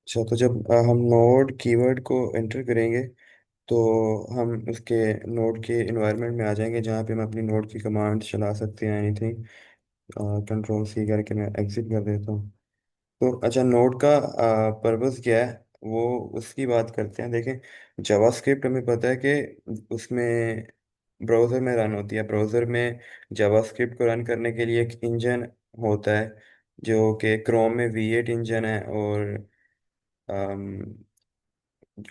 अच्छा, तो जब हम नोड कीवर्ड को एंटर करेंगे तो हम उसके नोड के इन्वायरमेंट में आ जाएंगे, जहाँ पे हम अपनी नोड की कमांड चला सकते हैं एनीथिंग। कंट्रोल सी करके मैं एग्जिट कर देता हूँ। तो अच्छा, नोड का पर्पस क्या है वो उसकी बात करते हैं। देखें, जावास्क्रिप्ट हमें पता है कि उसमें ब्राउज़र में रन होती है। ब्राउज़र में जावास्क्रिप्ट को रन करने के लिए एक इंजन होता है, जो कि क्रोम में V8 इंजन है। अम,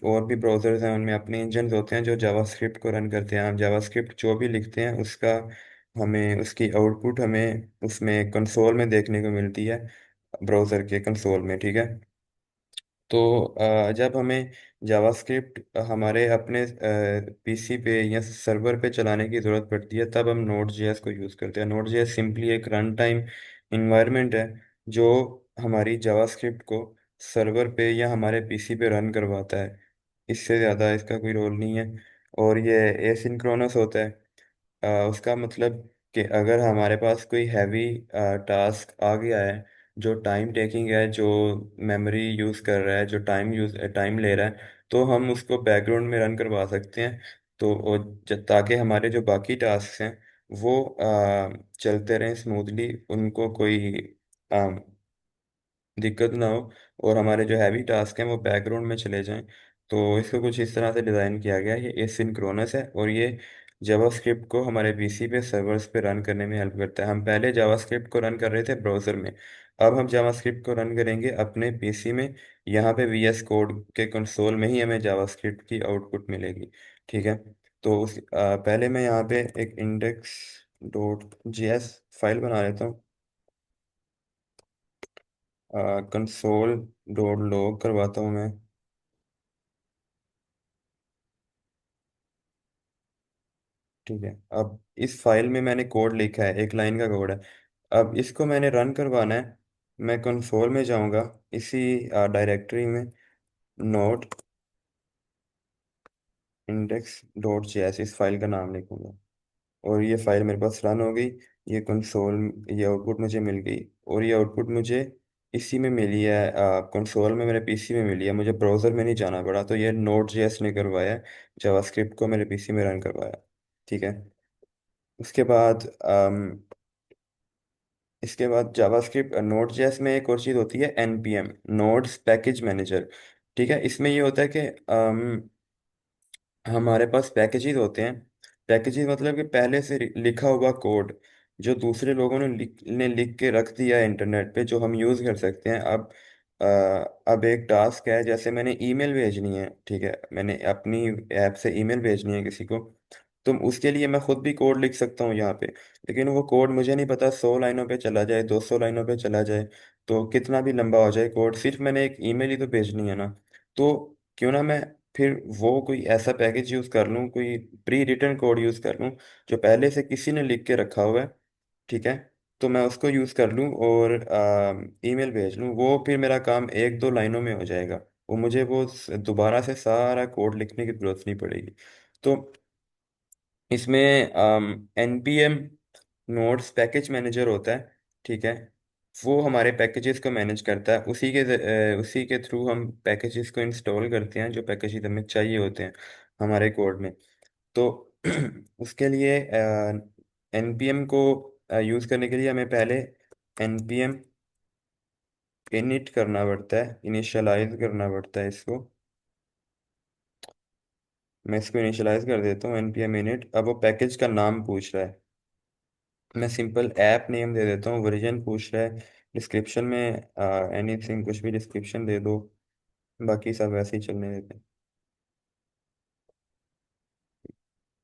और भी ब्राउज़र्स हैं, उनमें अपने इंजन होते हैं जो जावास्क्रिप्ट को रन करते हैं। हम जावास्क्रिप्ट जो भी लिखते हैं उसका हमें उसकी आउटपुट हमें उसमें कंसोल में देखने को मिलती है, ब्राउज़र के कंसोल में। ठीक है। तो जब हमें जावास्क्रिप्ट हमारे अपने पीसी पे या सर्वर पे चलाने की ज़रूरत पड़ती है, तब हम नोड जेएस को यूज़ करते हैं। नोड जेएस सिंपली एक रन टाइम इन्वायरमेंट है जो हमारी जावास्क्रिप्ट को सर्वर पे या हमारे पीसी पे रन करवाता है। इससे ज़्यादा इसका कोई रोल नहीं है। और ये एसिंक्रोनस होता है। उसका मतलब कि अगर हमारे पास कोई हैवी टास्क आ गया है जो टाइम टेकिंग है, जो मेमोरी यूज़ कर रहा है, जो टाइम ले रहा है, तो हम उसको बैकग्राउंड में रन करवा सकते हैं। तो ताकि हमारे जो बाकी टास्क हैं वो चलते रहें स्मूथली, उनको कोई दिक्कत ना हो, और हमारे जो हैवी टास्क हैं वो बैकग्राउंड में चले जाएं। तो इसको कुछ इस तरह से डिज़ाइन किया गया है। ये एसिंक्रोनस है और ये जावास्क्रिप्ट को हमारे पीसी पे सर्वर्स पे रन करने में हेल्प करता है। हम पहले जावास्क्रिप्ट को रन कर रहे थे ब्राउज़र में, अब हम जावास्क्रिप्ट को रन करेंगे अपने पीसी में। यहाँ पे VS कोड के कंसोल में ही हमें जावास्क्रिप्ट की आउटपुट मिलेगी। ठीक है। तो पहले मैं यहाँ पे एक index.js फाइल बना लेता हूँ। कंसोल डॉट लॉग करवाता हूँ मैं। ठीक है। अब इस फाइल में मैंने कोड लिखा है, एक लाइन का कोड है। अब इसको मैंने रन करवाना है। मैं कंसोल में जाऊंगा, इसी डायरेक्टरी में नोट index.js इस फाइल का नाम लिखूंगा, और ये फाइल मेरे पास रन हो गई। ये कंसोल, ये आउटपुट मुझे मिल गई। और ये आउटपुट मुझे इसी में मिली है, कंसोल में, मेरे पीसी में मिली है। मुझे ब्राउज़र में नहीं जाना पड़ा। तो ये नोड जेएस ने करवाया है, जावास्क्रिप्ट को मेरे पीसी में रन करवाया। ठीक है। उसके बाद इसके बाद जावास्क्रिप्ट नोड जेएस में एक और चीज़ होती है, NPM, नोड्स पैकेज मैनेजर। ठीक है। इसमें ये होता है कि हमारे पास पैकेजेस होते हैं। पैकेजेस मतलब कि पहले से लिखा हुआ कोड जो दूसरे लोगों ने लिख के रख दिया है इंटरनेट पे, जो हम यूज़ कर सकते हैं। अब एक टास्क है, जैसे मैंने ईमेल भेजनी है। ठीक है, मैंने अपनी ऐप से ईमेल भेजनी है किसी को। तो उसके लिए मैं खुद भी कोड लिख सकता हूँ यहाँ पे, लेकिन वो कोड मुझे नहीं पता 100 लाइनों पे चला जाए, 200 लाइनों पे चला जाए, तो कितना भी लंबा हो जाए कोड, सिर्फ मैंने एक ईमेल ही तो भेजनी है ना। तो क्यों ना मैं फिर वो कोई ऐसा पैकेज यूज़ कर लूँ, कोई प्री रिटन कोड यूज़ कर लूँ जो पहले से किसी ने लिख के रखा हुआ है। ठीक है। तो मैं उसको यूज़ कर लूँ और ईमेल भेज लूँ, वो फिर मेरा काम 1-2 लाइनों में हो जाएगा। वो मुझे वो दोबारा से सारा कोड लिखने की जरूरत नहीं पड़ेगी। तो इसमें NPM नोड्स पैकेज मैनेजर होता है। ठीक है। वो हमारे पैकेजेस को मैनेज करता है। उसी के थ्रू हम पैकेजेस को इंस्टॉल करते हैं, जो पैकेजेस हमें चाहिए होते हैं हमारे कोड में। तो उसके लिए NPM को यूज़ करने के लिए हमें पहले NPM इनिट करना पड़ता है, इनिशियलाइज करना पड़ता है इसको। मैं इसको इनिशियलाइज कर देता हूँ, NPM इनिट। अब वो पैकेज का नाम पूछ रहा है, मैं सिंपल ऐप नेम दे देता हूँ। वर्जन पूछ रहा है। डिस्क्रिप्शन में एनीथिंग, कुछ भी डिस्क्रिप्शन दे दो, बाकी सब वैसे ही चलने देते हैं।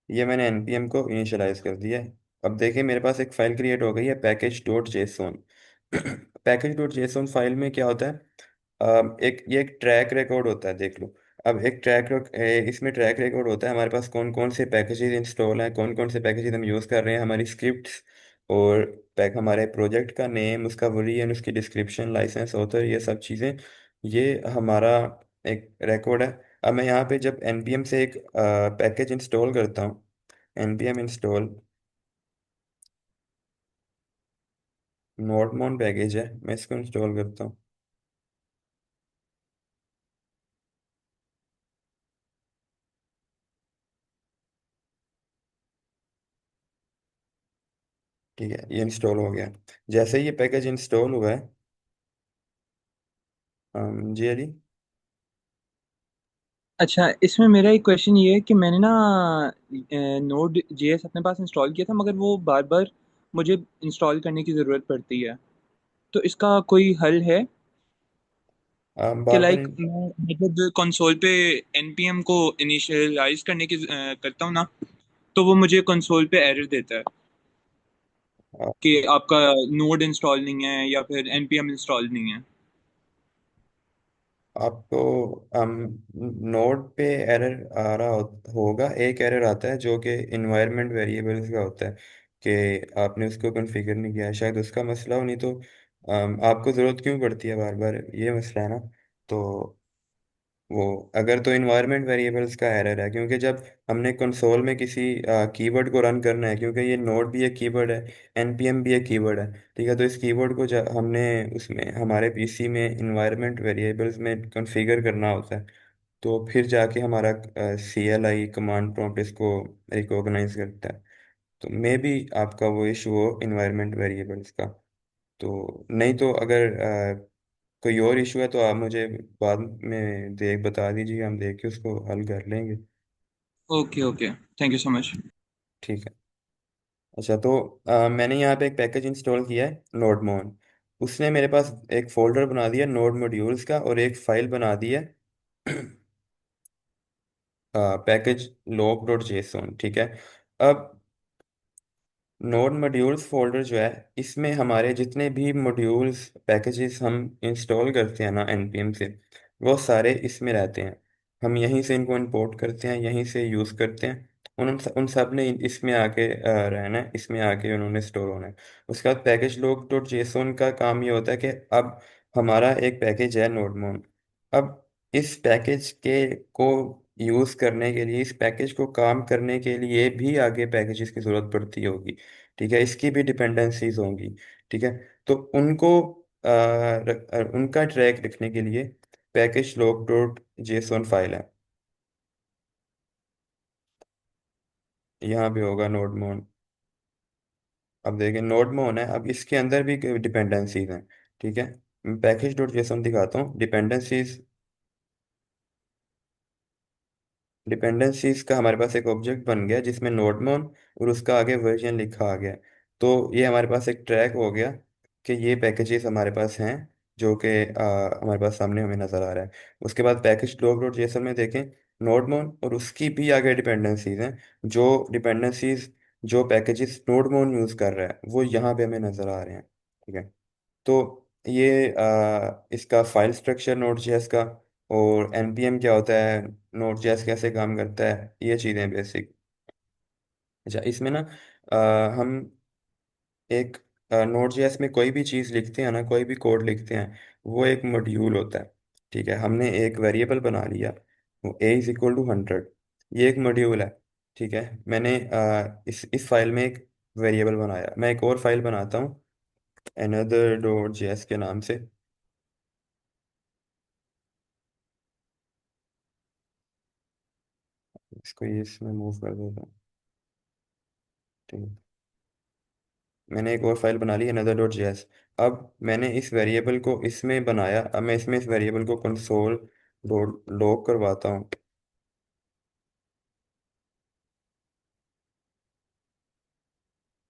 ये मैंने NPM को इनिशियलाइज कर दिया है। अब देखिए, मेरे पास एक फाइल क्रिएट हो गई है, पैकेज.json। पैकेज.json फाइल में क्या होता है, ये एक ट्रैक रिकॉर्ड होता है, देख लो। अब एक इसमें ट्रैक रिकॉर्ड होता है, हमारे पास कौन कौन से पैकेजेस इंस्टॉल हैं, कौन कौन से पैकेजेस हम यूज़ कर रहे हैं, हमारी स्क्रिप्ट्स, और हमारे प्रोजेक्ट का नेम, उसका वर्जन, उसकी डिस्क्रिप्शन, लाइसेंस, ऑथर, ये सब चीज़ें। ये हमारा एक रिकॉर्ड है। अब मैं यहाँ पे जब NPM से एक पैकेज इंस्टॉल करता हूँ, NPM इंस्टॉल नोटमोन पैकेज है, मैं इसको इंस्टॉल करता हूँ। ठीक है, ये इंस्टॉल हो गया। जैसे ही ये पैकेज इंस्टॉल हुआ है, जी अली। अच्छा, इसमें मेरा एक क्वेश्चन ये है कि मैंने ना नोड जेएस अपने पास इंस्टॉल किया था, मगर वो बार बार मुझे इंस्टॉल करने की ज़रूरत पड़ती है। तो इसका कोई हल है कि बार बार लाइक मैं मतलब कंसोल पे एनपीएम को इनिशियलाइज करने की करता हूँ ना, तो वो मुझे कंसोल पे एरर देता है कि आपका नोड इंस्टॉल नहीं है या फिर एनपीएम इंस्टॉल नहीं है। आपको नोड पे एरर आ रहा होगा। एक एरर आता है जो कि इन्वायरमेंट वेरिएबल्स का होता है, कि आपने उसको कॉन्फ़िगर नहीं किया है, शायद उसका मसला हो। नहीं तो आपको ज़रूरत क्यों पड़ती है बार बार, ये मसला है ना। तो वो अगर तो इन्वायरमेंट वेरिएबल्स का एरर है, क्योंकि जब हमने कंसोल में किसी कीवर्ड को रन करना है, क्योंकि ये नोड भी एक कीवर्ड है, एनपीएम भी एक कीवर्ड है। ठीक है, तो इस कीवर्ड को जब हमने उसमें हमारे पीसी में इन्वायरमेंट वेरिएबल्स में कॉन्फ़िगर करना होता है, तो फिर जाके हमारा C L I command prompt इसको रिकॉग्नाइज करता है। तो मे बी आपका वो इशू हो इन्वायरमेंट वेरिएबल्स का। तो नहीं तो अगर कोई और इशू है तो आप मुझे बाद में बता दीजिए, हम देख के उसको हल कर लेंगे। Okay okay, thank you so much. ठीक है। अच्छा, तो मैंने यहाँ पे एक पैकेज इंस्टॉल किया है, नोडमोन। उसने मेरे पास एक फोल्डर बना दिया नोड मॉड्यूल्स का, और एक फाइल बना दी है पैकेज लॉग डॉट जेसोन। ठीक है। अब नोड मॉड्यूल्स फोल्डर जो है, इसमें हमारे जितने भी मॉड्यूल्स पैकेजेस हम इंस्टॉल करते हैं ना npm से, वो सारे इसमें रहते हैं। हम यहीं से इनको इंपोर्ट करते हैं, यहीं से यूज़ करते हैं। उन सब ने इसमें आके रहना है, इसमें आके उन्होंने स्टोर होना है। उसके बाद पैकेज लोग डॉट जेसोन का काम ये होता है कि अब हमारा एक पैकेज है नोडमोन। अब इस पैकेज के को यूज़ करने के लिए, इस पैकेज को काम करने के लिए भी आगे पैकेजेस की ज़रूरत पड़ती होगी। ठीक है, इसकी भी डिपेंडेंसीज होंगी। ठीक है। तो उनको उनका ट्रैक रखने के लिए package log dot JSON file है, यहाँ भी होगा नोड मोन। अब देखिए नोड मोन है, अब इसके अंदर भी डिपेंडेंसीज हैं। ठीक है, पैकेज डॉट जेसॉन दिखाता हूँ डिपेंडेंसीज। डिपेंडेंसीज का हमारे पास एक ऑब्जेक्ट बन गया जिसमें नोडमोन और उसका आगे वर्जन लिखा आ गया। तो ये हमारे पास एक ट्रैक हो गया कि ये पैकेजेस हमारे पास हैं, जो कि हमारे पास सामने हमें नज़र आ रहा है। उसके बाद पैकेज लॉग डॉट जेसन में देखें, नोडमोन और उसकी भी आगे डिपेंडेंसीज हैं। जो डिपेंडेंसीज जो पैकेजेस नोडमोन यूज़ कर रहा है, वो यहाँ पे हमें नज़र आ रहे हैं। ठीक है। तो ये इसका फाइल स्ट्रक्चर नोड जेएस का, और एनपीएम क्या होता है, नोड जेएस कैसे काम करता है, ये चीज़ें बेसिक। अच्छा, इसमें ना हम एक नोड जेएस में कोई भी चीज़ लिखते हैं ना, कोई भी कोड लिखते हैं, वो एक मॉड्यूल होता है। ठीक है, हमने एक वेरिएबल बना लिया, वो ए इज इक्वल टू 100, ये एक मॉड्यूल है। ठीक है, मैंने इस फाइल में एक वेरिएबल बनाया, मैं एक और फाइल बनाता हूँ another डॉट जेएस के नाम से। इसको ये इसमें मूव कर देता हूँ। ठीक है, मैंने एक और फाइल बना ली another डॉट जेएस। अब मैंने इस वेरिएबल को इसमें बनाया, अब मैं इसमें इस वेरिएबल को कंसोल डॉट लॉग करवाता हूँ।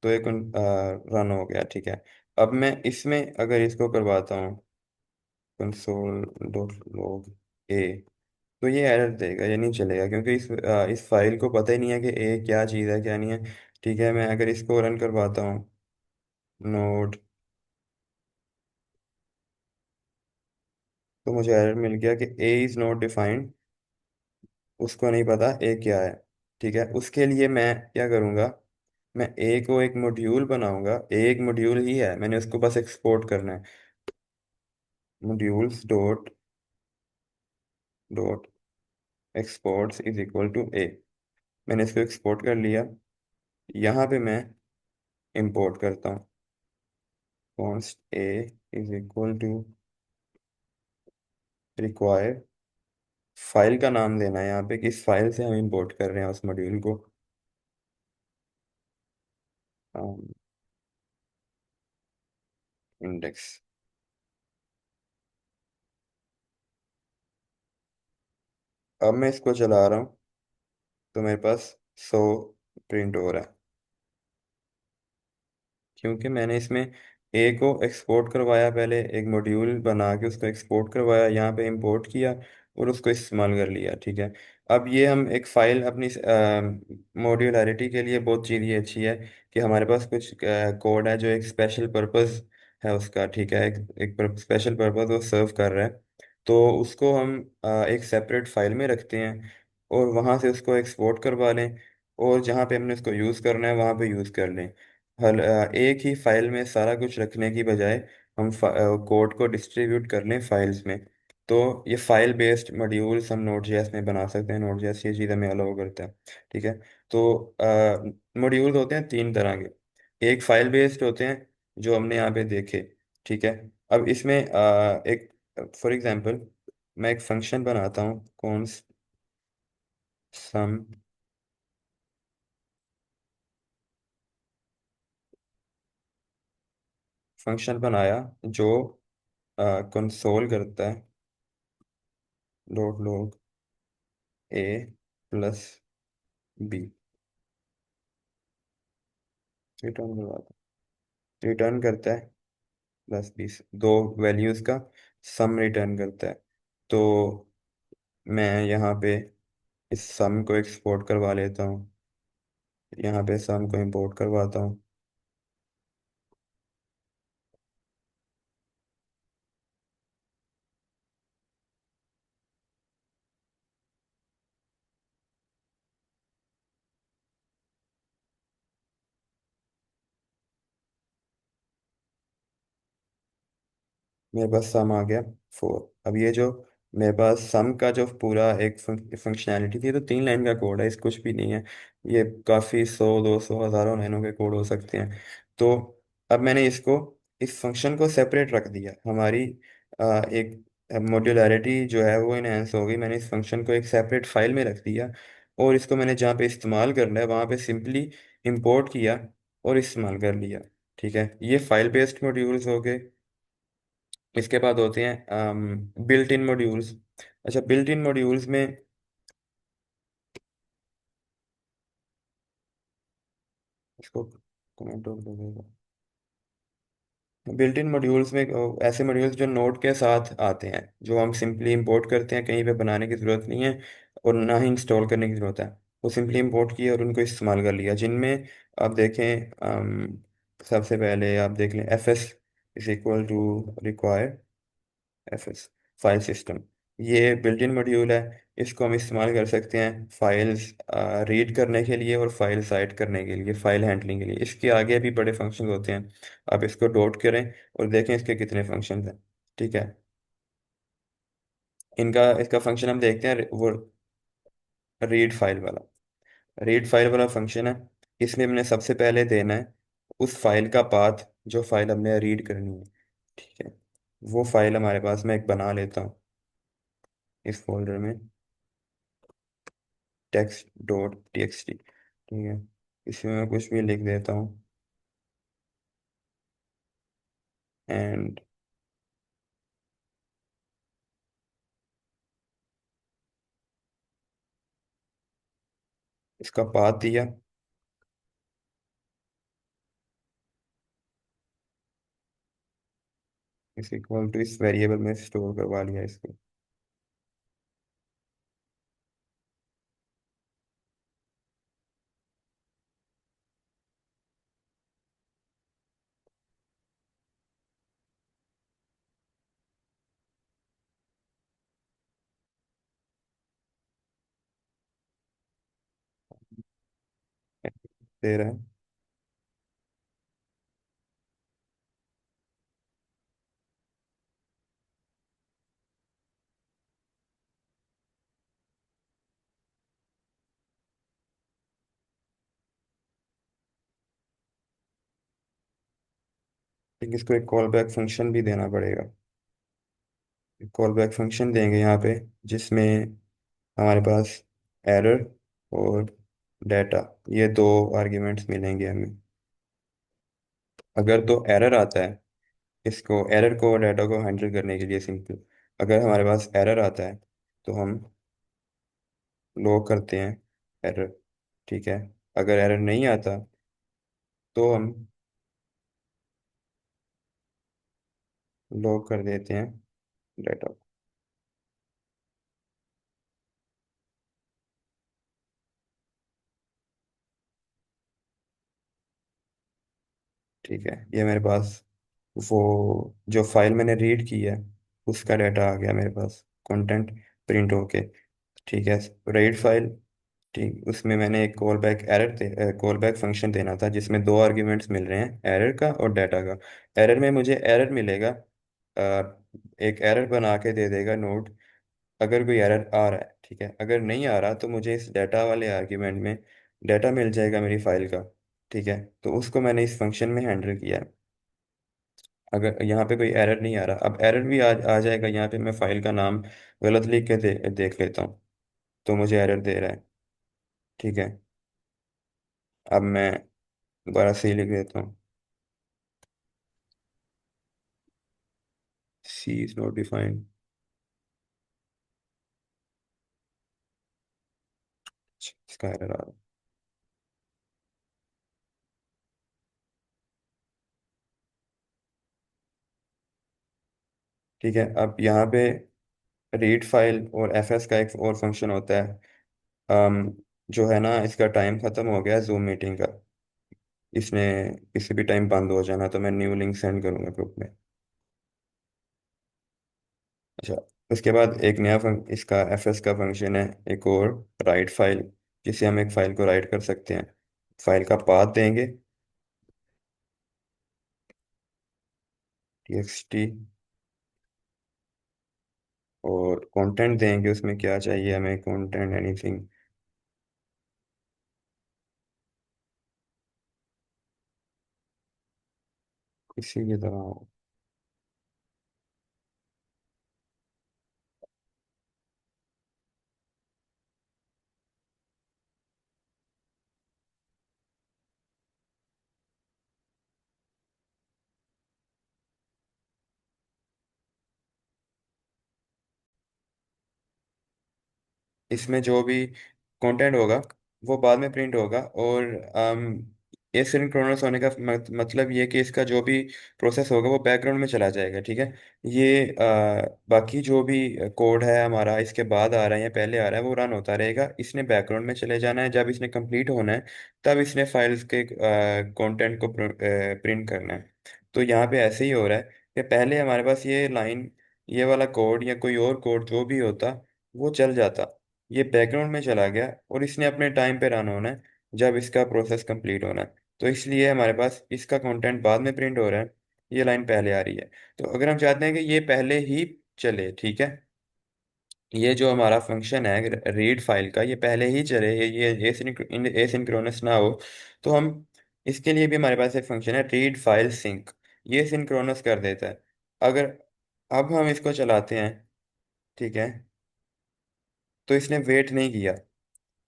तो एक रन हो गया। ठीक है, अब मैं इसमें अगर इसको करवाता हूँ कंसोल डॉट लॉग ए, तो ये एरर देगा, ये नहीं चलेगा, क्योंकि इस फाइल को पता ही नहीं है कि ए क्या चीज़ है क्या नहीं है। ठीक है, मैं अगर इसको रन करवाता हूँ नोड, तो मुझे एरर मिल गया कि ए इज़ नॉट डिफाइंड, उसको नहीं पता ए क्या है। ठीक है, उसके लिए मैं क्या करूँगा, मैं ए को एक मॉड्यूल बनाऊंगा। ए एक मॉड्यूल ही है, मैंने उसको बस एक्सपोर्ट करना है। Modules dot dot exports is equal to A, मैंने इसको एक्सपोर्ट कर लिया। यहाँ पे मैं इंपोर्ट करता हूँ const A is equal to require, file का नाम देना है यहाँ पे, किस फाइल से हम इंपोर्ट कर रहे हैं उस मॉड्यूल को। इंडेक्स। अब मैं इसको चला रहा हूँ तो मेरे पास 100 प्रिंट हो रहा है, क्योंकि मैंने इसमें ए को एक्सपोर्ट करवाया, पहले एक मॉड्यूल बना के उसको एक्सपोर्ट करवाया, यहाँ पे इंपोर्ट किया और उसको इस्तेमाल कर लिया। ठीक है। अब ये हम एक फ़ाइल अपनी मॉड्यूलैरिटी के लिए बहुत चीज़ ये अच्छी है कि हमारे पास कुछ कोड है जो एक स्पेशल पर्पस है उसका। ठीक है। एक स्पेशल पर्पस वो सर्व कर रहा है, तो उसको हम एक सेपरेट फाइल में रखते हैं और वहाँ से उसको एक्सपोर्ट करवा लें, और जहाँ पे हमने उसको यूज़ करना है वहाँ पे यूज़ कर लें। एक ही फाइल में सारा कुछ रखने की बजाय हम कोड को डिस्ट्रीब्यूट कर लें फाइल्स में। तो ये फाइल बेस्ड मॉड्यूल्स हम नोड जेएस में बना सकते हैं। नोड जेएस ये चीज़ हमें अलाउ करता है। ठीक है। तो मॉड्यूल्स होते हैं तीन तरह के। एक फाइल बेस्ड होते हैं जो हमने यहाँ पे देखे। ठीक है। अब इसमें एक फॉर एग्जांपल मैं एक फंक्शन बनाता हूँ, कौन सम फंक्शन बनाया जो कंसोल करता है डॉट लॉग ए प्लस बी, रिटर्न करवाता है, रिटर्न करता है प्लस बी, दो वैल्यूज का सम रिटर्न करता है। तो मैं यहाँ पे इस सम को एक्सपोर्ट करवा लेता हूँ, यहाँ पे सम को इंपोर्ट करवाता हूँ। मेरे पास सम आ गया 4। अब ये जो मेरे पास सम का जो पूरा एक फंक्शनैलिटी थी, तो 3 लाइन का कोड है, इस कुछ भी नहीं है। ये काफ़ी 100 200 हज़ारों लाइनों के कोड हो सकते हैं। तो अब मैंने इसको इस फंक्शन को सेपरेट रख दिया। हमारी एक मॉड्यूलैरिटी जो है वो इनहेंस हो गई। मैंने इस फंक्शन को एक सेपरेट फाइल में रख दिया, और इसको मैंने जहाँ पे इस्तेमाल करना है वहाँ पे सिंपली इंपोर्ट किया और इस्तेमाल कर लिया। ठीक है। ये फाइल बेस्ड मॉड्यूल्स हो गए। इसके बाद होते हैं बिल्ट इन मॉड्यूल्स। अच्छा, बिल्ट इन मॉड्यूल्स में इसको कमेंट और लगेगा। बिल्ट इन मॉड्यूल्स में ऐसे मॉड्यूल्स जो नोड के साथ आते हैं, जो हम सिंपली इंपोर्ट करते हैं, कहीं पे बनाने की ज़रूरत नहीं है और ना ही इंस्टॉल करने की ज़रूरत है। वो सिंपली इंपोर्ट किया और उनको इस्तेमाल कर लिया, जिनमें आप देखें सबसे पहले आप देख लें F S is equal to require FS file system. ये बिल्ट इन मॉड्यूल है। इसको हम इस्तेमाल कर सकते हैं फाइल्स रीड करने के लिए और फाइल साइट करने के लिए, फाइल हैंडलिंग के लिए। इसके आगे भी बड़े फंक्शन होते हैं। आप इसको डॉट करें और देखें इसके कितने फंक्शन हैं। ठीक है। इनका इसका फंक्शन हम देखते हैं, वो रीड फाइल वाला। रीड फाइल वाला फंक्शन है। इसमें हमने सबसे पहले देना है उस फाइल का पाथ जो फाइल हमने रीड करनी है। ठीक है। वो फाइल हमारे पास मैं एक बना लेता हूँ इस फोल्डर में, टेक्स्ट डॉट टीएक्सटी। ठीक है। इसमें मैं कुछ भी लिख देता हूँ, एंड इसका पाथ दिया, इस इक्वल टू इस वेरिएबल में स्टोर करवा लिया इसको। दे रहा है। लेकिन इसको एक कॉल बैक फंक्शन भी देना पड़ेगा। कॉल बैक फंक्शन देंगे यहाँ पे, जिसमें हमारे पास एरर और डाटा, ये दो आर्ग्यूमेंट्स मिलेंगे हमें। अगर तो एरर आता है इसको एरर को डाटा को हैंडल करने के लिए सिंपल, अगर हमारे पास एरर आता है तो हम लॉग करते हैं एरर, ठीक है। अगर एरर नहीं आता तो हम लॉग कर देते हैं डाटा। ठीक है, ये मेरे पास वो जो फाइल मैंने रीड की है उसका डाटा आ गया मेरे पास, कंटेंट प्रिंट होके। ठीक है, रीड फाइल, ठीक, उसमें मैंने एक call back call back function देना था जिसमें दो आर्ग्यूमेंट्स मिल रहे हैं, एरर का और डाटा का। एरर में मुझे एरर मिलेगा, एक एरर बना के दे देगा नोड, अगर कोई एरर आ रहा है, ठीक है। अगर नहीं आ रहा तो मुझे इस डाटा वाले आर्ग्यूमेंट में डाटा मिल जाएगा मेरी फाइल का, ठीक है। तो उसको मैंने इस फंक्शन में हैंडल किया है। अगर यहाँ पे कोई एरर नहीं आ रहा, अब एरर भी आ जाएगा यहाँ पे, मैं फाइल का नाम गलत लिख के देख लेता हूँ तो मुझे एरर दे रहा है, ठीक है। अब मैं दोबारा सी लिख देता हूँ, सी इज नॉट डिफाइंड, इसका एरर आ रहा है। ठीक है, अब यहाँ पे रीड फाइल और एफएस का एक और फंक्शन होता है, जो है ना, इसका टाइम खत्म हो गया जूम मीटिंग का, इसने किसी भी टाइम बंद हो जाना, तो मैं न्यू लिंक सेंड करूंगा ग्रुप में। अच्छा, उसके बाद एक नया इसका एफएस का फंक्शन है एक और, राइट फाइल, जिसे हम एक फाइल को राइट कर सकते हैं। फाइल का पाथ देंगे, टीएक्सटी, और कंटेंट देंगे, उसमें क्या चाहिए हमें, कंटेंट एनीथिंग, किसी की तरह हो। इसमें जो भी कंटेंट होगा वो बाद में प्रिंट होगा, और एसिंक्रोनस होने का मतलब ये कि इसका जो भी प्रोसेस होगा वो बैकग्राउंड में चला जाएगा, ठीक है। ये बाकी जो भी कोड है हमारा इसके बाद आ रहा है या पहले आ रहा है वो रन होता रहेगा, इसने बैकग्राउंड में चले जाना है, जब इसने कंप्लीट होना है तब इसने फाइल्स के कंटेंट को प्रिंट करना है। तो यहाँ पे ऐसे ही हो रहा है कि पहले हमारे पास ये लाइन, ये वाला कोड या कोई और कोड जो भी होता वो चल जाता, ये बैकग्राउंड में चला गया और इसने अपने टाइम पे रन होना है जब इसका प्रोसेस कंप्लीट होना है। तो इसलिए हमारे पास इसका कंटेंट बाद में प्रिंट हो रहा है, ये लाइन पहले आ रही है। तो अगर हम चाहते हैं कि ये पहले ही चले, ठीक है, ये जो हमारा फंक्शन है रीड फाइल का ये पहले ही चले, ये एसिंक्रोनस ना हो, तो हम इसके लिए भी हमारे पास एक फंक्शन है रीड फाइल सिंक, ये सिंक्रोनस कर देता है। अगर अब हम इसको चलाते हैं, ठीक है, तो इसने वेट नहीं किया,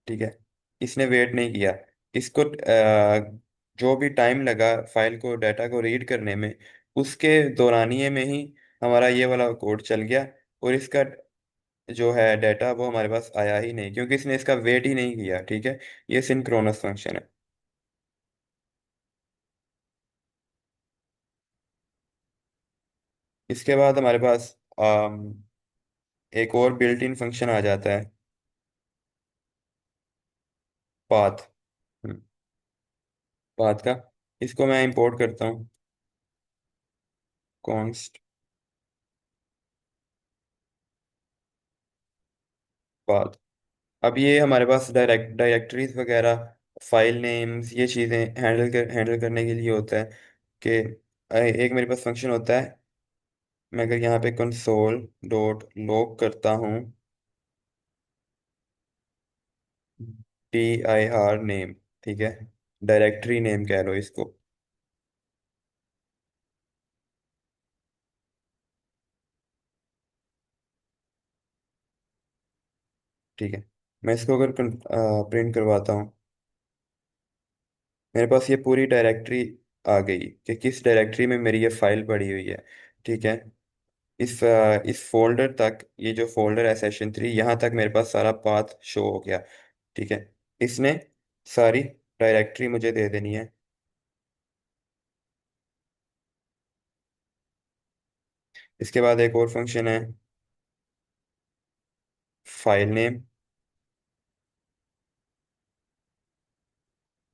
ठीक है, इसने वेट नहीं किया, इसको जो भी टाइम लगा फाइल को डाटा को रीड करने में उसके दौरानिए में ही हमारा ये वाला कोड चल गया, और इसका जो है डाटा वो हमारे पास आया ही नहीं क्योंकि इसने इसका वेट ही नहीं किया, ठीक है। ये सिंक्रोनस फंक्शन है। इसके बाद हमारे पास एक और बिल्ट इन फंक्शन आ जाता है, पाथ, पाथ का, इसको मैं इंपोर्ट करता हूँ, कॉन्स्ट पाथ। अब ये हमारे पास डायरेक्टरीज वगैरह, फाइल नेम्स, ये चीज़ें हैंडल करने के लिए होता है कि एक मेरे पास फंक्शन होता है, मैं अगर यहाँ पे कंसोल डॉट लॉग करता हूँ, dir नेम, ठीक है, डायरेक्टरी नेम कह लो इसको, ठीक है। मैं इसको अगर प्रिंट करवाता हूँ, मेरे पास ये पूरी डायरेक्टरी आ गई कि किस डायरेक्टरी में मेरी ये फाइल पड़ी हुई है। ठीक है। इस फोल्डर तक, ये जो फोल्डर है सेशन 3, यहाँ तक मेरे पास सारा पाथ शो हो गया। ठीक है। इसने सारी डायरेक्टरी मुझे दे देनी है। इसके बाद एक और फंक्शन है, फाइल नेम।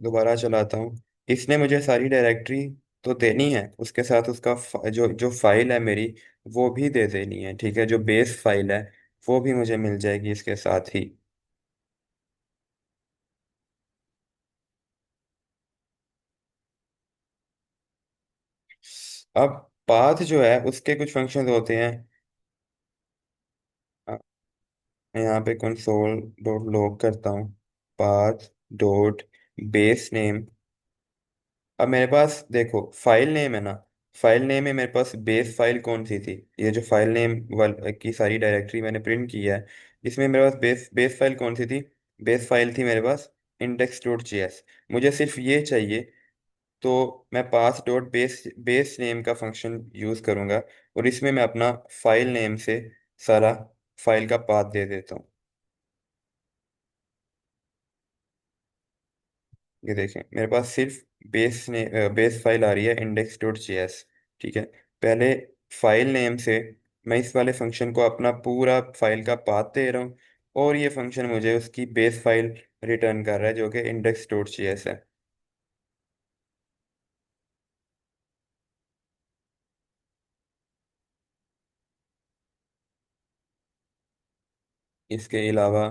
दोबारा चलाता हूँ। इसने मुझे सारी डायरेक्टरी तो देनी है, उसके साथ उसका जो जो फाइल है मेरी, वो भी दे देनी है। ठीक है, जो बेस फाइल है वो भी मुझे मिल जाएगी इसके साथ ही। अब पाथ जो है उसके कुछ फंक्शंस होते हैं। मैं यहाँ पे कंसोल डॉट लॉग करता हूँ, पाथ डॉट बेस नेम। अब मेरे पास देखो फाइल नेम है ना, फाइल नेम में मेरे पास बेस फाइल कौन सी थी, ये जो फाइल नेम वाल की सारी डायरेक्टरी मैंने प्रिंट की है, इसमें मेरे पास बेस बेस फाइल कौन सी थी। बेस फाइल थी मेरे पास index.js। मुझे सिर्फ ये चाहिए, तो मैं path dot base base name का फंक्शन यूज़ करूँगा, और इसमें मैं अपना फाइल नेम से सारा फाइल का पाथ दे देता हूँ। ये देखें मेरे पास सिर्फ बेस फाइल आ रही है index.js। ठीक है। पहले फाइल नेम से मैं इस वाले फंक्शन को अपना पूरा फाइल का पाथ दे रहा हूँ, और ये फंक्शन मुझे उसकी बेस फाइल रिटर्न कर रहा है जो कि index.js है। इसके अलावा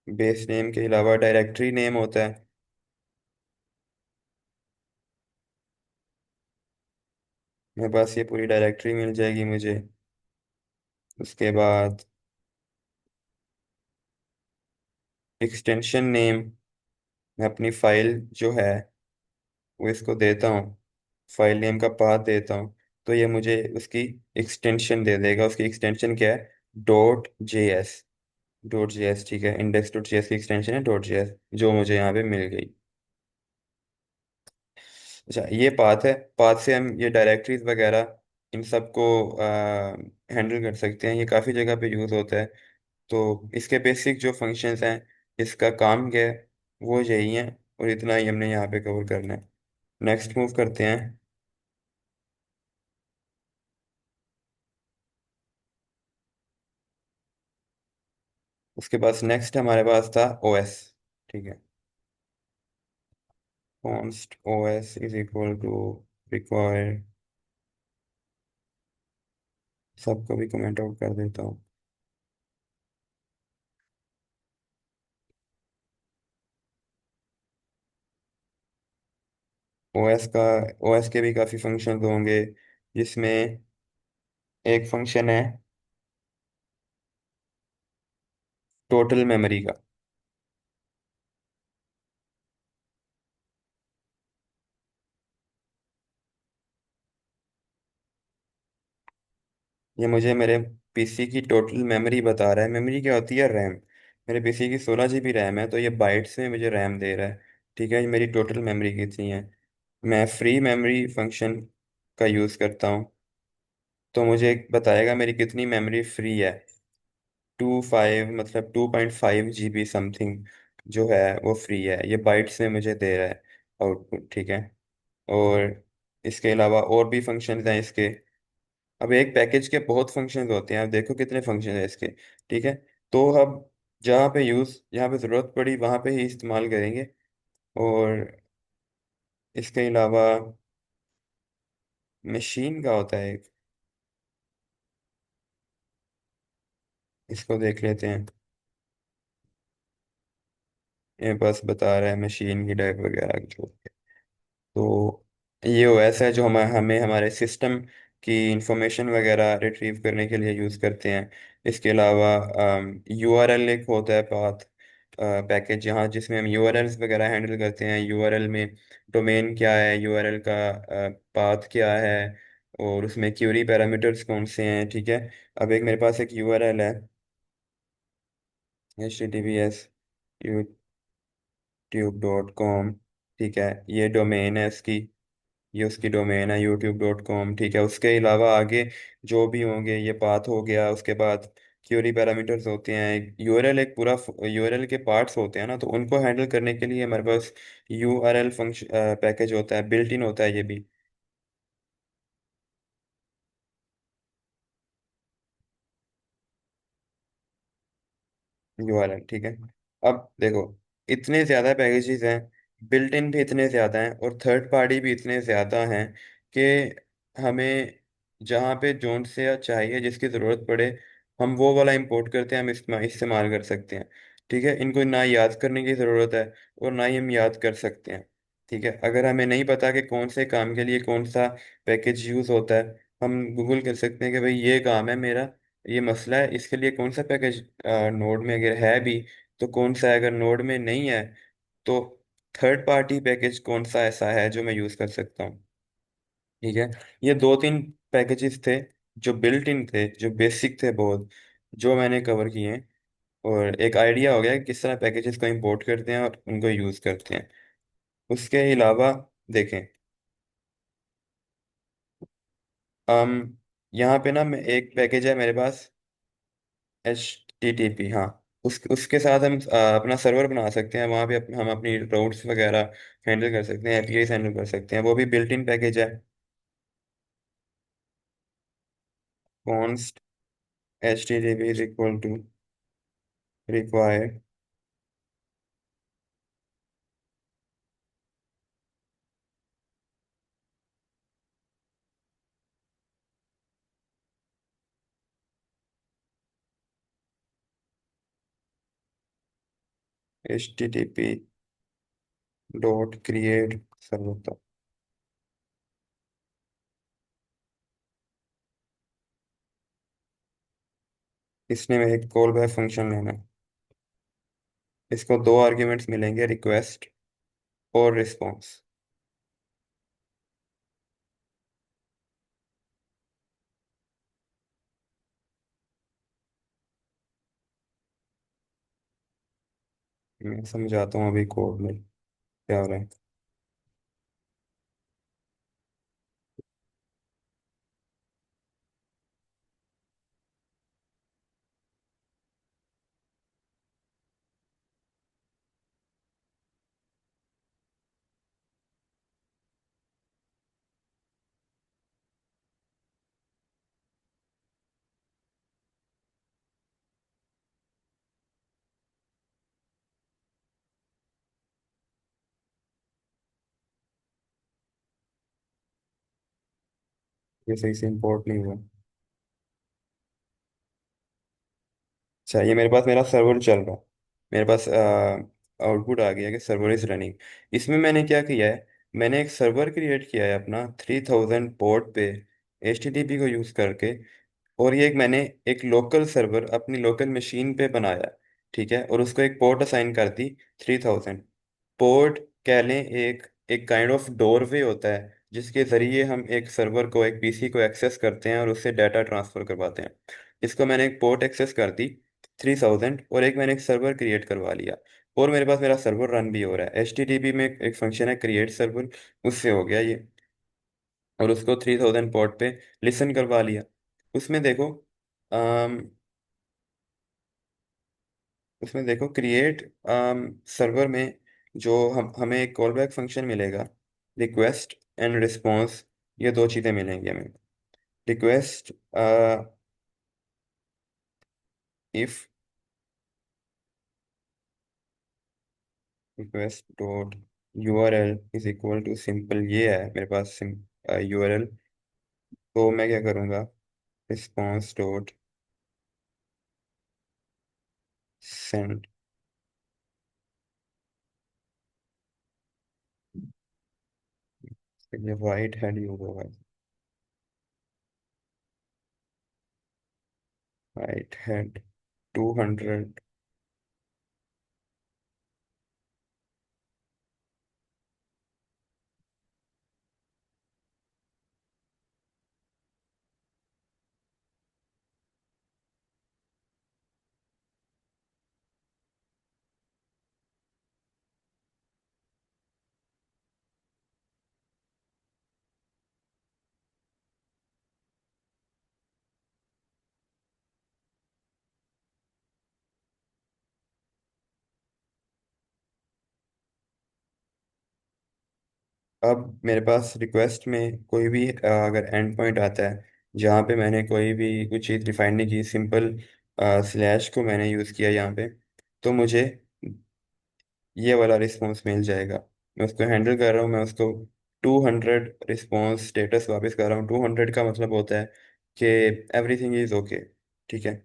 बेस नेम के अलावा डायरेक्टरी नेम होता है। मेरे पास ये पूरी डायरेक्टरी मिल जाएगी मुझे। उसके बाद एक्सटेंशन नेम, मैं अपनी फाइल जो है वो इसको देता हूँ, फाइल नेम का पाथ देता हूँ, तो ये मुझे उसकी एक्सटेंशन दे देगा। उसकी एक्सटेंशन क्या है, .js। .js, ठीक है, index.js की एक्सटेंशन है .js, जो मुझे यहाँ पे मिल गई। अच्छा, ये पाथ है, पाथ से हम ये डायरेक्टरीज वगैरह इन सबको हैंडल कर सकते हैं। ये काफ़ी जगह पे यूज़ होता है। तो इसके बेसिक जो फंक्शंस हैं, इसका काम क्या है, वो यही है, और इतना ही हमने यहाँ पे कवर करना है। नेक्स्ट मूव करते हैं। उसके पास नेक्स्ट हमारे पास था ओएस। ठीक है। Const OS is equal to require, सबको भी कमेंट आउट कर देता हूँ। ओएस का, ओएस के भी काफ़ी फंक्शन होंगे, जिसमें एक फंक्शन है टोटल मेमोरी का। ये मुझे मेरे पीसी की टोटल मेमोरी बता रहा है। मेमोरी क्या होती है, रैम। मेरे पीसी की 16 GB रैम है, तो ये बाइट्स में मुझे रैम दे रहा है। ठीक है, ये मेरी टोटल मेमोरी कितनी है। मैं फ्री मेमोरी फंक्शन का यूज़ करता हूँ, तो मुझे बताएगा मेरी कितनी मेमोरी फ्री है। 25, मतलब 2.5 GB समथिंग जो है वो फ्री है, ये बाइट्स में मुझे दे रहा है आउटपुट। ठीक है। और इसके अलावा और भी फंक्शंस हैं इसके। अब एक पैकेज के बहुत फंक्शंस होते हैं, अब देखो कितने फंक्शन हैं इसके। ठीक है। तो अब जहाँ पे जहाँ पे ज़रूरत पड़ी वहाँ पे ही इस्तेमाल करेंगे। और इसके अलावा मशीन का होता है एक, इसको देख लेते हैं। ये बस बता रहा है मशीन की टाइप वगैरह जो। तो ये ओएस है जो हमें हमारे सिस्टम की इंफॉर्मेशन वगैरह रिट्रीव करने के लिए यूज़ करते हैं। इसके अलावा यूआरएल एक होता है पाथ पैकेज, यहाँ जिसमें हम यूआरएल्स वगैरह हैंडल करते हैं। यूआरएल में डोमेन क्या है, यूआरएल का पाथ क्या है, और उसमें क्यूरी पैरामीटर्स कौन से हैं। ठीक है। अब एक मेरे पास एक यूआरएल है, HTTPS। YouTube.com। ठीक है, ये डोमेन है इसकी, ये उसकी डोमेन है YouTube.com। ठीक है, उसके अलावा आगे जो भी होंगे, ये पाथ हो गया, उसके बाद क्यूरी पैरामीटर्स होते हैं, यूआरएल एक पूरा, यूआरएल के पार्ट्स होते हैं ना, तो उनको हैंडल करने के लिए हमारे पास यूआरएल फंक्शन पैकेज होता है, बिल्ट इन होता है ये भी। यूआरएल ठीक है। अब देखो, इतने ज़्यादा पैकेजेस हैं, बिल्ट इन भी इतने ज़्यादा हैं और थर्ड पार्टी भी इतने ज़्यादा हैं कि हमें जहाँ पे जोन से चाहिए, जिसकी ज़रूरत पड़े, हम वो वाला इंपोर्ट करते हैं, हम इस्तेमाल कर सकते हैं। ठीक है, इनको ना याद करने की ज़रूरत है और ना ही हम याद कर सकते हैं। ठीक है, अगर हमें नहीं पता कि कौन से काम के लिए कौन सा पैकेज यूज़ होता है, हम गूगल कर सकते हैं कि भाई ये काम है मेरा, ये मसला है, इसके लिए कौन सा पैकेज नोड में अगर है भी तो कौन सा है, अगर नोड में नहीं है तो थर्ड पार्टी पैकेज कौन सा ऐसा है जो मैं यूज़ कर सकता हूँ। ठीक है, ये दो तीन पैकेजेस थे जो बिल्ट इन थे, जो बेसिक थे बहुत, जो मैंने कवर किए हैं। और एक आइडिया हो गया कि किस तरह पैकेजेस को इंपोर्ट करते हैं और उनको यूज़ करते हैं। उसके अलावा देखें, हम यहाँ पे ना, मैं एक पैकेज है मेरे पास, HTTP, हाँ। उसके साथ हम अपना सर्वर बना सकते हैं, वहाँ पे हम अपनी राउट्स वगैरह हैंडल कर सकते हैं, एपीआई हैंडल कर सकते हैं, वो भी बिल्ट इन पैकेज है। Const HTTP is equal to required HTTP dot create server. इसने में एक कॉल बैक फंक्शन लेना है, इसको दो आर्ग्यूमेंट्स मिलेंगे, रिक्वेस्ट और रिस्पॉन्स। मैं समझाता हूँ अभी कोड में क्या हो रहा है। ये सही से इंपोर्ट नहीं हुआ। अच्छा, ये मेरे पास मेरा सर्वर चल रहा है, मेरे पास आउटपुट आ गया कि सर्वर इज रनिंग। इसमें मैंने क्या किया है, मैंने एक सर्वर क्रिएट किया है अपना 3000 पोर्ट पे, HTTP को यूज़ करके। और ये एक मैंने एक लोकल सर्वर अपनी लोकल मशीन पे बनाया। ठीक है, और उसको एक पोर्ट असाइन कर दी 3000। पोर्ट कह लें एक एक काइंड ऑफ डोरवे होता है, जिसके ज़रिए हम एक सर्वर को, एक पीसी को एक्सेस करते हैं और उससे डाटा ट्रांसफ़र करवाते हैं। इसको मैंने एक पोर्ट एक्सेस कर दी 3000, और एक मैंने एक सर्वर क्रिएट करवा लिया, और मेरे पास मेरा सर्वर रन भी हो रहा है। HTTP में एक फंक्शन है क्रिएट सर्वर, उससे हो गया ये। और उसको 3000 पोर्ट पे लिसन करवा लिया। उसमें देखो, अम, उसमें देखो क्रिएट सर्वर में जो हमें एक कॉल बैक फंक्शन मिलेगा, रिक्वेस्ट एंड रिस्पॉन्स, ये दो चीज़ें मिलेंगी हमें। Request, if request dot URL is equal to simple, ये है मेरे पास URL। तो मैं क्या करूँगा, रिस्पॉन्स डॉट सेंड, ये वाइट हेड होगा, वाइट हेड 200। अब मेरे पास रिक्वेस्ट में कोई भी अगर एंड पॉइंट आता है जहाँ पे मैंने कोई भी कुछ चीज़ डिफाइन नहीं की, सिंपल स्लैश को मैंने यूज़ किया यहाँ पे, तो मुझे ये वाला रिस्पॉन्स मिल जाएगा। मैं उसको हैंडल कर रहा हूँ, मैं उसको 200 रिस्पॉन्स स्टेटस वापस कर रहा हूँ। 200 का मतलब होता है कि एवरीथिंग इज़ ओके। ठीक है।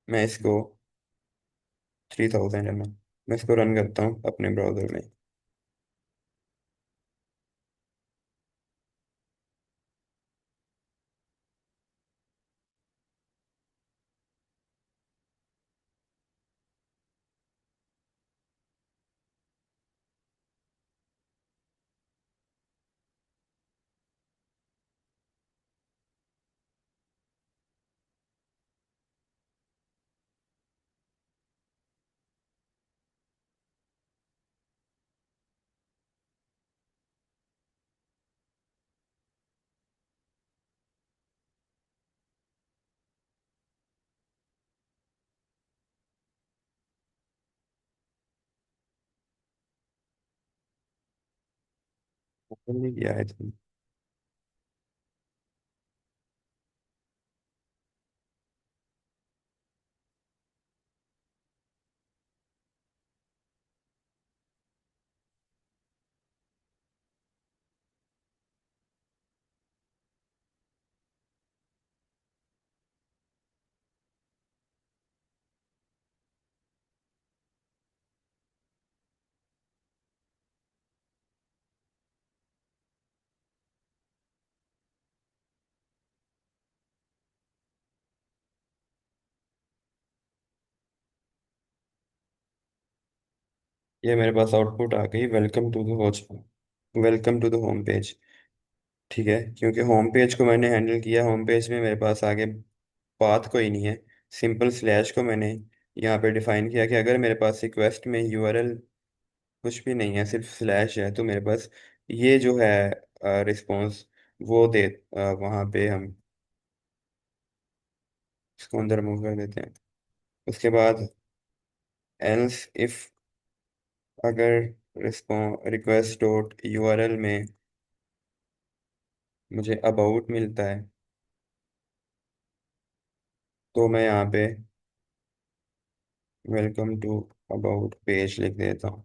मैं इसको 3000 है। मैं इसको रन करता हूँ अपने ब्राउज़र में। ओपन नहीं किया है तुम? ये मेरे पास आउटपुट आ गई, welcome to the welcome to the home page. ठीक है, क्योंकि होम पेज को मैंने हैंडल किया, होम पेज में मेरे पास आगे पाथ कोई नहीं है। सिंपल स्लैश को मैंने यहाँ पे डिफाइन किया कि अगर मेरे पास रिक्वेस्ट में यूआरएल कुछ भी नहीं है, सिर्फ स्लैश है, तो मेरे पास ये जो है रिस्पॉन्स वो दे, वहाँ पे हम इसको अंदर मूव कर देते हैं। उसके बाद एल्स इफ, अगर रिक्वेस्ट डॉट यूआरएल में मुझे अबाउट मिलता है, तो मैं यहाँ पे वेलकम टू अबाउट पेज लिख देता हूँ।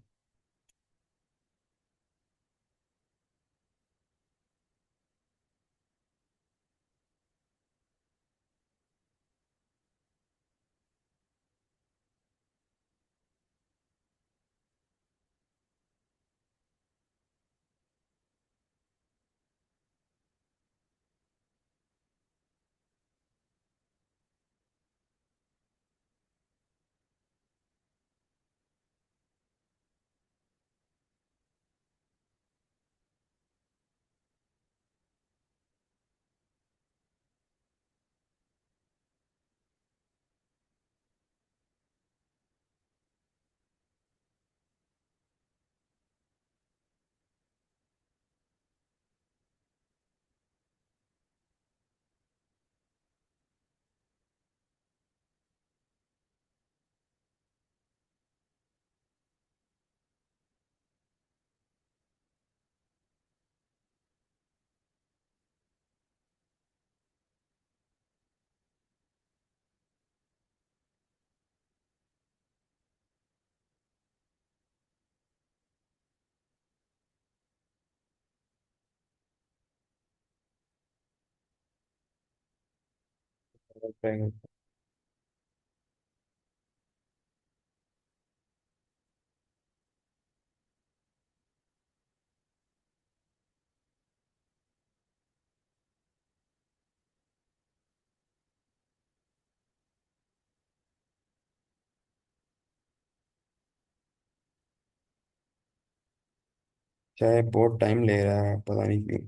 चाहे बहुत टाइम ले रहा है, पता नहीं क्यों।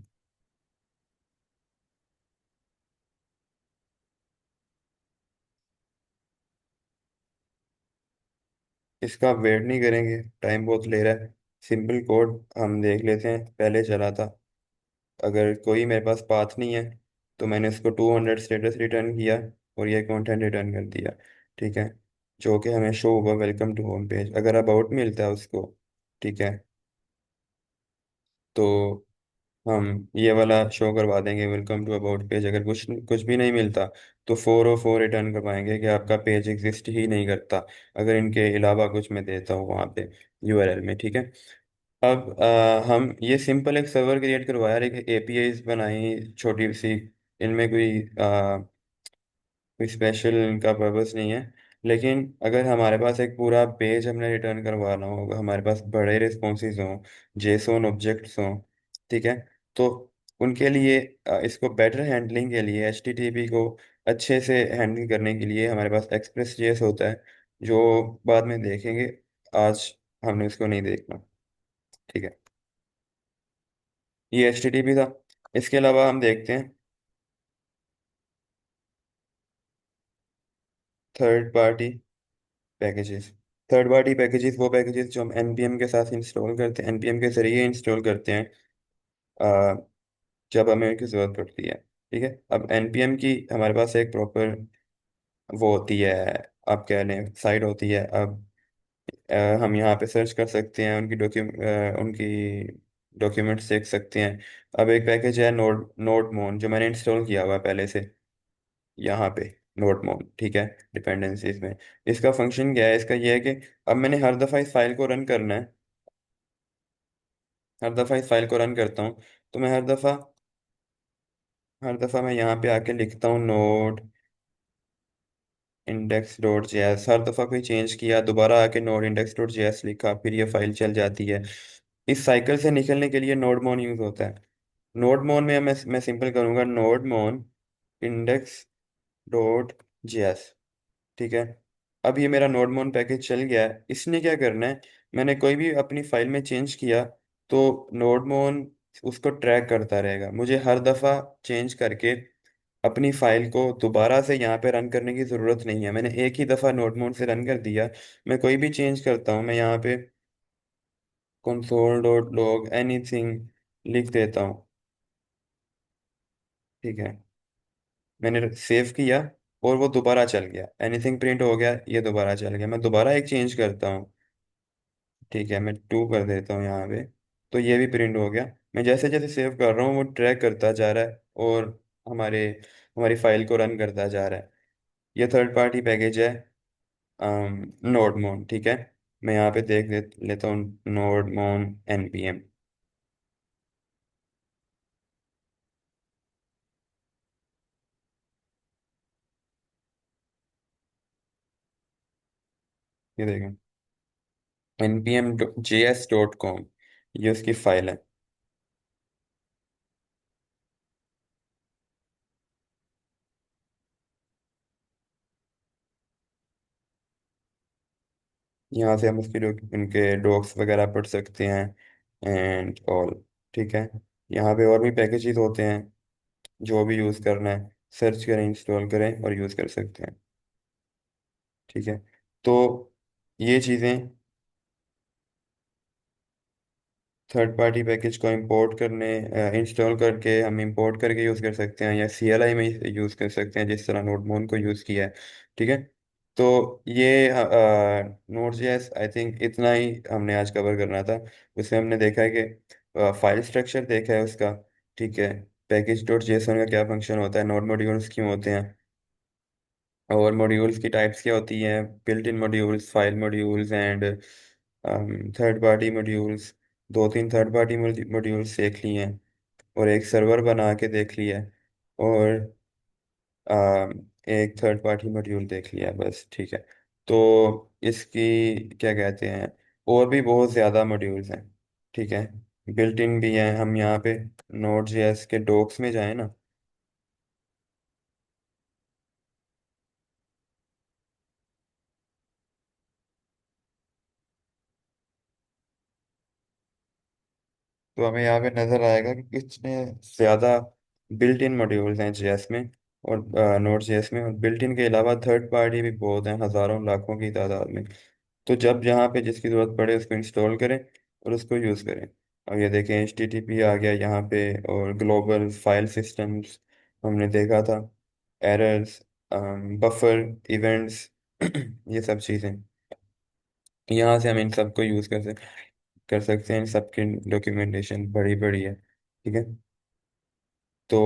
इसका वेट नहीं करेंगे, टाइम बहुत ले रहा है। सिंपल कोड हम देख लेते हैं, पहले चला था। अगर कोई मेरे पास पाथ नहीं है, तो मैंने इसको 200 स्टेटस रिटर्न किया और ये कंटेंट रिटर्न कर दिया। ठीक है, जो कि हमें शो होगा वेलकम टू होम पेज। अगर अबाउट मिलता है उसको, ठीक है, तो हम ये वाला शो करवा देंगे, वेलकम टू अबाउट पेज। अगर कुछ कुछ भी नहीं मिलता तो 404 रिटर्न करवाएंगे कि आपका पेज एग्जिस्ट ही नहीं करता, अगर इनके अलावा कुछ मैं देता हूँ वहाँ पे यूआरएल में। ठीक है। अब हम ये सिंपल एक सर्वर क्रिएट करवाया, एक एपीआईज बनाई छोटी सी। इनमें कोई स्पेशल इनका पर्पस नहीं है। लेकिन अगर हमारे पास एक पूरा पेज हमने रिटर्न करवाना होगा, हमारे पास बड़े रिस्पॉन्सेज हों, जेसोन ऑब्जेक्ट्स हों, ठीक है, तो उनके लिए इसको बेटर हैंडलिंग के लिए, एचटीटीपी को अच्छे से हैंडल करने के लिए हमारे पास एक्सप्रेस जेएस होता है, जो बाद में देखेंगे। आज हमने उसको नहीं देखना। ठीक है। ये एचटीटीपी था। इसके अलावा हम देखते हैं third party packages. Third party packages वो पैकेजेस जो हम npm के साथ इंस्टॉल करते हैं, npm के जरिए इंस्टॉल करते हैं आ, जब हमें उनकी ज़रूरत पड़ती है। ठीक है। अब npm की हमारे पास एक प्रॉपर वो होती है, आप कह लें साइट होती है। अब हम यहाँ पे सर्च कर सकते हैं, उनकी डॉक्यूमेंट्स देख सकते हैं। अब एक पैकेज है नोडमोन, जो मैंने इंस्टॉल किया हुआ है पहले से यहाँ पे। नोटमोन, ठीक है, डिपेंडेंसीज में। इसका फंक्शन क्या है? इसका ये है कि अब मैंने हर दफ़ा इस फाइल को रन करना है, हर दफ़ा इस फाइल को रन करता हूँ, तो मैं हर दफ़ा मैं यहाँ पे आके लिखता हूँ नोड इंडेक्स डॉट जेएस। हर दफ़ा कोई चेंज किया, दोबारा आके नोड इंडेक्स डॉट जेएस लिखा, फिर ये फाइल चल जाती है। इस साइकिल से निकलने के लिए नोडमोन यूज़ होता है। नोडमोन में मैं सिंपल करूँगा नोडमोन इंडेक्स डॉट जेएस। ठीक है। अब ये मेरा नोडमोन पैकेज चल गया है। इसने क्या करना है, मैंने कोई भी अपनी फाइल में चेंज किया तो नोडमोन उसको ट्रैक करता रहेगा। मुझे हर दफ़ा चेंज करके अपनी फाइल को दोबारा से यहाँ पे रन करने की ज़रूरत नहीं है। मैंने एक ही दफ़ा नोडमोन से रन कर दिया। मैं कोई भी चेंज करता हूँ, मैं यहाँ पे console.log एनीथिंग लिख देता हूँ। ठीक है। मैंने सेव किया और वो दोबारा चल गया, एनीथिंग प्रिंट हो गया, ये दोबारा चल गया। मैं दोबारा एक चेंज करता हूँ, ठीक है, मैं 2 कर देता हूँ यहाँ पे, तो ये भी प्रिंट हो गया। मैं जैसे जैसे सेव कर रहा हूँ वो ट्रैक करता जा रहा है और हमारे हमारी फाइल को रन करता जा रहा है। ये थर्ड पार्टी पैकेज है नोडमोन। ठीक है। मैं यहाँ पे लेता हूँ नोडमोन npm। ये देखें npm.js.com, ये उसकी फाइल है। यहाँ से हम उनके डॉक्स वगैरह पढ़ सकते हैं एंड ऑल। ठीक है। यहाँ पे और भी पैकेजेस होते हैं, जो भी यूज़ करना है सर्च करें, इंस्टॉल करें और यूज़ कर सकते हैं। ठीक है। तो ये चीज़ें थर्ड पार्टी पैकेज को इंपोर्ट करने इंस्टॉल करके हम इंपोर्ट करके यूज़ कर सकते हैं, या सीएलआई में यूज़ कर सकते हैं, जिस तरह नोटमोन को यूज़ किया है। ठीक है। तो ये नोट जेएस आई थिंक इतना ही हमने आज कवर करना था। उसमें हमने देखा है कि फाइल स्ट्रक्चर देखा है उसका। ठीक है। पैकेज डॉट जेसन का क्या फंक्शन होता है, नोड मॉड्यूल्स क्यों होते हैं, और मॉड्यूल्स की टाइप्स क्या होती हैं, built in modules, file modules and third party modules. दो तीन थर्ड पार्टी मॉड्यूल्स देख लिए हैं, और एक सर्वर बना के देख लिया है, और एक थर्ड पार्टी मॉड्यूल देख लिया है, बस। ठीक है। तो इसकी क्या कहते हैं, और भी बहुत ज़्यादा मॉड्यूल्स हैं। ठीक है। बिल्ट इन भी हैं। हम यहाँ पे नोड जेएस के डॉक्स में जाएं ना, तो हमें यहाँ पे नज़र आएगा कि कितने ज़्यादा बिल्ट इन मॉड्यूल्स हैं जेएस में और नोड जेएस में। और बिल्ट इन के अलावा थर्ड पार्टी भी बहुत हैं, हज़ारों लाखों की तादाद में। तो जब जहाँ पे जिसकी ज़रूरत पड़े उसको इंस्टॉल करें और उसको यूज़ करें। अब ये देखें HTTP आ गया यहाँ पे, और ग्लोबल फाइल सिस्टम्स हमने देखा था, एरर्स, बफर, इवेंट्स ये सब चीज़ें यहाँ से हम इन सब को यूज़ कर सकते हैं। कर सकते हैं, सबकी डॉक्यूमेंटेशन बड़ी बड़ी है, ठीक है। तो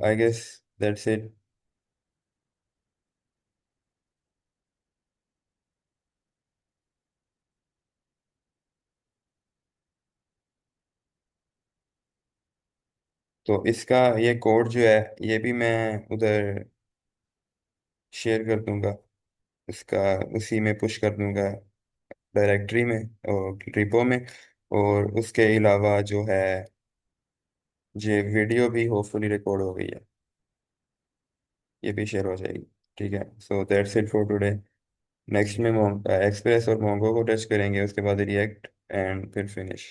आई गेस दैट्स इट। तो इसका ये कोड जो है, ये भी मैं उधर शेयर कर दूंगा, इसका उसी में पुश कर दूंगा, डायरेक्टरी में और रिपो में। और उसके अलावा जो है, ये वीडियो भी होपफुली रिकॉर्ड हो गई है, ये भी शेयर हो जाएगी, ठीक है। So that's it for today. Next में एक्सप्रेस और मोंगो को टच करेंगे, उसके बाद रिएक्ट, एंड फिर फिनिश।